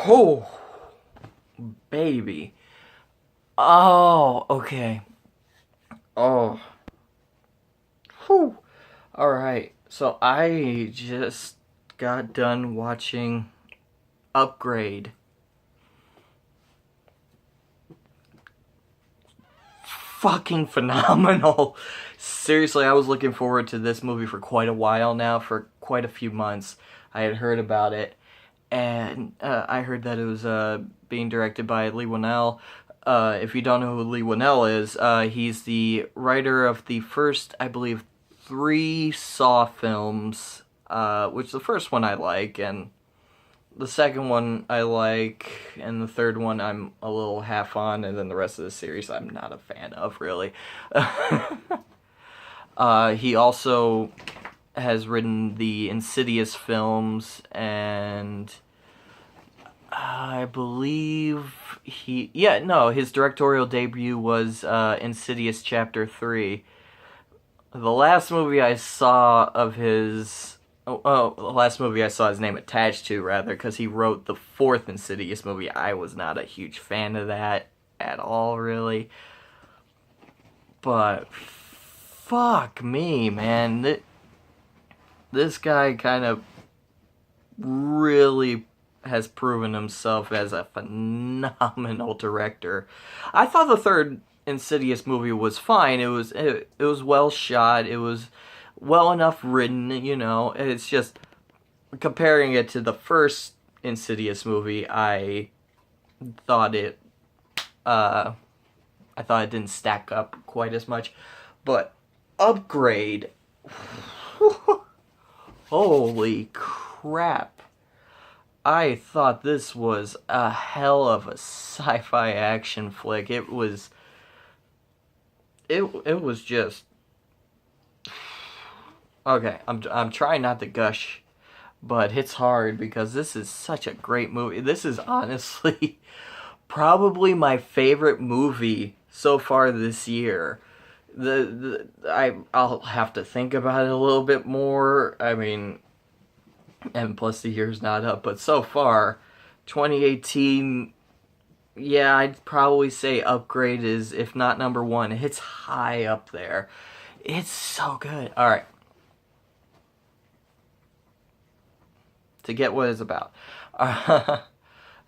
Oh, baby. Oh, okay. Oh, whew. All right. So I just got done watching Upgrade. Fucking phenomenal. Seriously, I was looking forward to this movie for quite a while now, for quite a few months. I had heard about it, and I heard that it was being directed by Lee Winnell. If you don't know who Lee Winnell is, he's the writer of the first, I believe, three Saw films, which the first one I like, and the second one I like, and the third one I'm a little half on, and then the rest of the series I'm not a fan of, really. He also has written the Insidious films, and I believe his directorial debut was Insidious Chapter 3. The last movie I saw of his. The last movie I saw his name attached to, rather, because he wrote the fourth Insidious movie. I was not a huge fan of that at all, really. But fuck me, man. This guy kind of really has proven himself as a phenomenal director. I thought the third Insidious movie was fine. It was well shot. It was well enough written, It's just comparing it to the first Insidious movie, thought it I thought it didn't stack up quite as much. But Upgrade, holy crap. I thought this was a hell of a sci-fi action flick. It was just okay. I'm trying not to gush, but it's hard because this is such a great movie. This is honestly probably my favorite movie so far this year. I'll have to think about it a little bit more. I mean, and plus the year's not up, but so far, 2018, yeah, I'd probably say Upgrade is, if not number one, it's high up there. It's so good. All right, to get what it's about.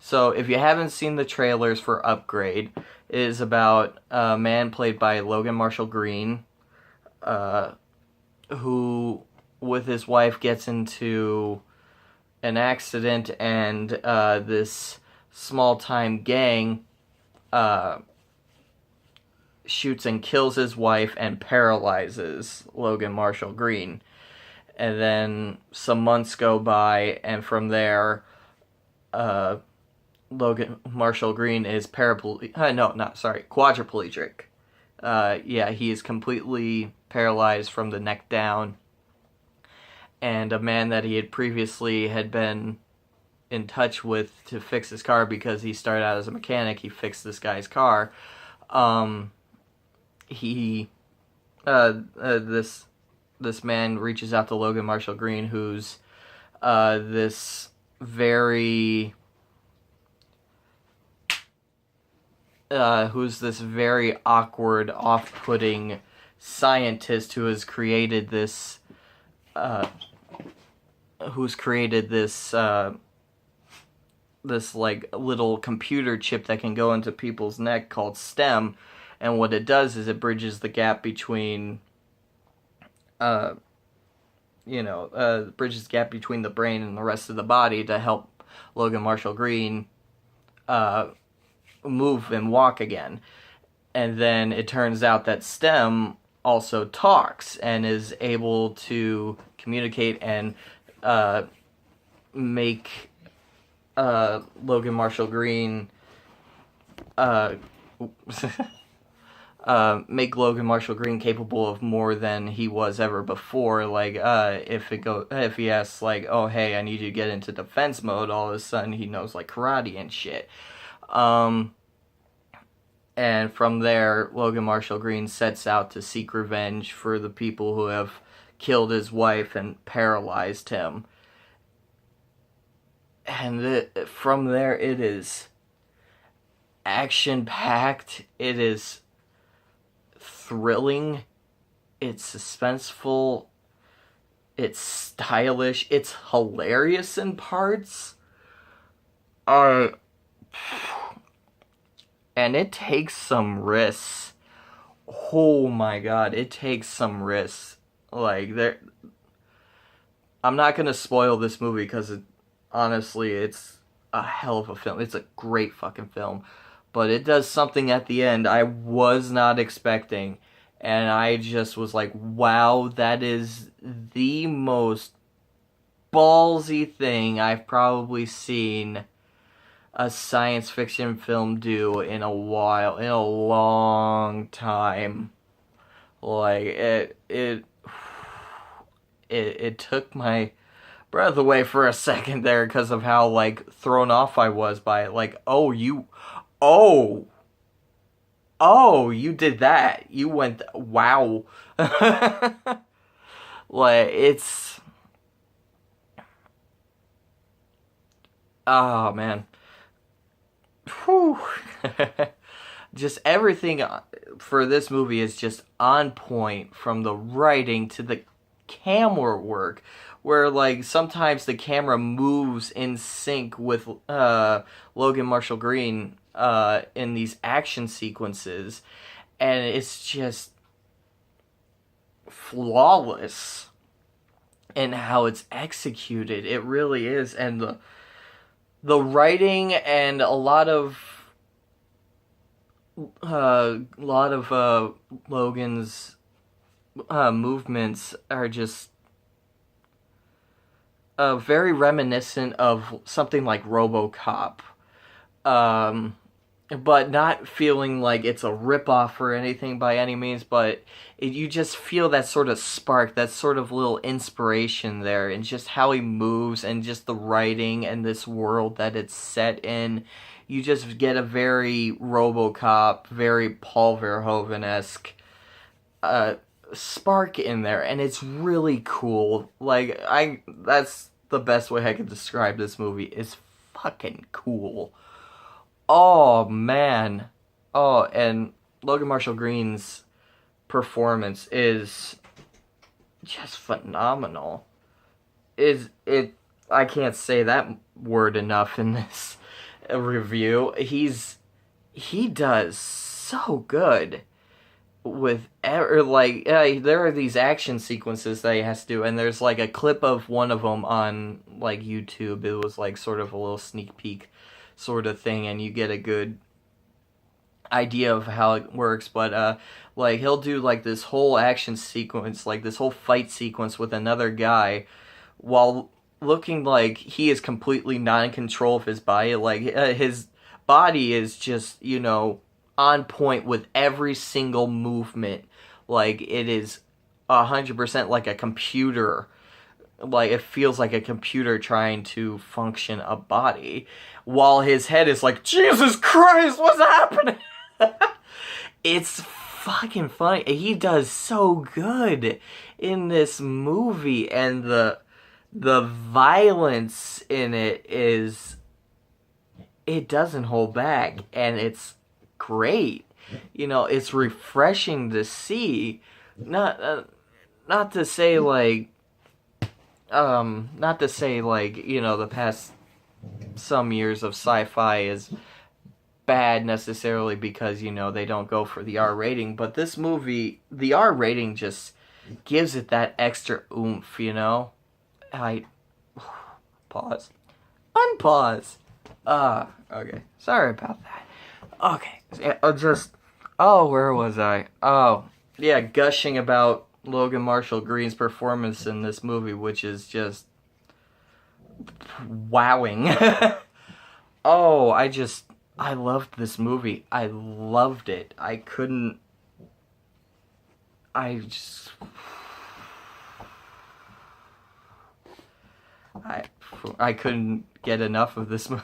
So, if you haven't seen the trailers for Upgrade, it is about a man played by Logan Marshall Green, who, with his wife, gets into an accident, and this small-time gang shoots and kills his wife and paralyzes Logan Marshall Green. And then some months go by, and from there, Logan Marshall Green is quadriplegic. Yeah, he is completely paralyzed from the neck down. And a man that he had previously had been in touch with to fix his car, because he started out as a mechanic, he fixed this guy's car. This man reaches out to Logan Marshall Green, who's this very awkward, off-putting scientist who's created this this like little computer chip that can go into people's neck called STEM, and what it does is it bridges the gap between bridges the gap between the brain and the rest of the body to help Logan Marshall Green move and walk again. And then it turns out that STEM also talks and is able to communicate and make Logan Marshall Green make Logan Marshall Green capable of more than he was ever before. Like, if he asks, like, oh, hey, I need you to get into defense mode, all of a sudden he knows, like, karate and shit. And from there, Logan Marshall Green sets out to seek revenge for the people who have killed his wife and paralyzed him. and from there it is action packed, it is thrilling, it's suspenseful, it's stylish, it's hilarious in parts. Uh, and it takes some risks. Oh my god, it takes some risks. Like there, I'm not gonna spoil this movie because honestly, it's a hell of a film. It's a great fucking film, but it does something at the end I was not expecting, and I just was like, wow, that is the most ballsy thing I've probably seen a science fiction film do in a while, in a long time. Like it took my breath away for a second there because of how like thrown off I was by it. Like, oh, you did that. You went, wow. Like it's, oh man. Whew. Just everything for this movie is just on point, from the writing to the camera work, where like sometimes the camera moves in sync with Logan Marshall Green in these action sequences, and it's just flawless in how it's executed. It really is. And the writing and a lot of Logan's movements are just very reminiscent of something like RoboCop, but not feeling like it's a ripoff or anything by any means. But you just feel that sort of spark, that sort of little inspiration there, and just how he moves, and just the writing and this world that it's set in. You just get a very RoboCop, very Paul Verhoeven-esque spark in there, and it's really cool. Like that's the best way I could describe this movie. It's fucking cool. Oh man. Oh, and Logan Marshall Green's performance is just phenomenal. Is it I can't say that word enough in this review. He does so good with like there are these action sequences that he has to do, and there's like a clip of one of them on like YouTube. It was like sort of a little sneak peek sort of thing, and you get a good idea of how it works. But like he'll do like this whole action sequence, like this whole fight sequence with another guy, while looking like he is completely not in control of his body. Like his body is just, on point with every single movement. Like it is 100% like a computer. Like it feels like a computer trying to function a body, while his head is like, Jesus Christ, what's happening? It's fucking funny. He does so good in this movie, and the violence in it doesn't hold back, and it's great. It's refreshing to see. Not to say like the past some years of sci-fi is bad necessarily, because they don't go for the R rating, but this movie, the R rating just gives it that extra oomph. I pause, unpause. Okay, sorry about that. Okay, where was I? Oh, yeah, gushing about Logan Marshall Green's performance in this movie, which is just wowing. Oh, I loved this movie. I loved it. I just, I couldn't get enough of this movie.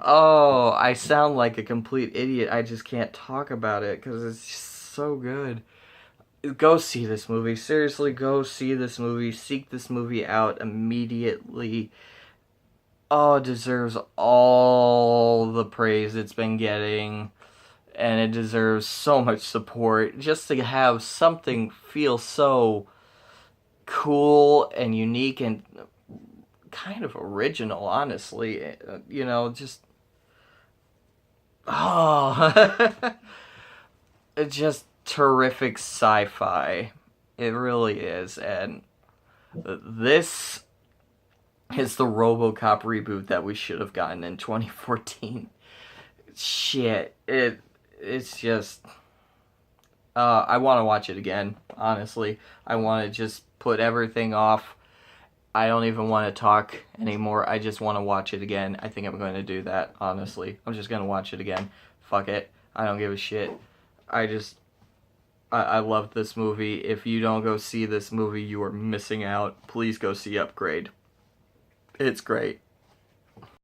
Oh, I sound like a complete idiot. I just can't talk about it because it's just so good. Go see this movie. Seriously, go see this movie. Seek this movie out immediately. oh, it deserves all the praise it's been getting, and it deserves so much support. Just to have something feel so cool and unique and kind of original, honestly. You know, just oh, it's just terrific sci-fi. It really is, and this is the RoboCop reboot that we should have gotten in 2014. Shit, it's just. I want to watch it again. Honestly, I want to just put everything off. I don't even want to talk anymore. I just want to watch it again. I think I'm going to do that. Honestly, I'm just going to watch it again. Fuck it. I don't give a shit. I just. I love this movie. If you don't go see this movie, you are missing out. Please go see Upgrade. It's great.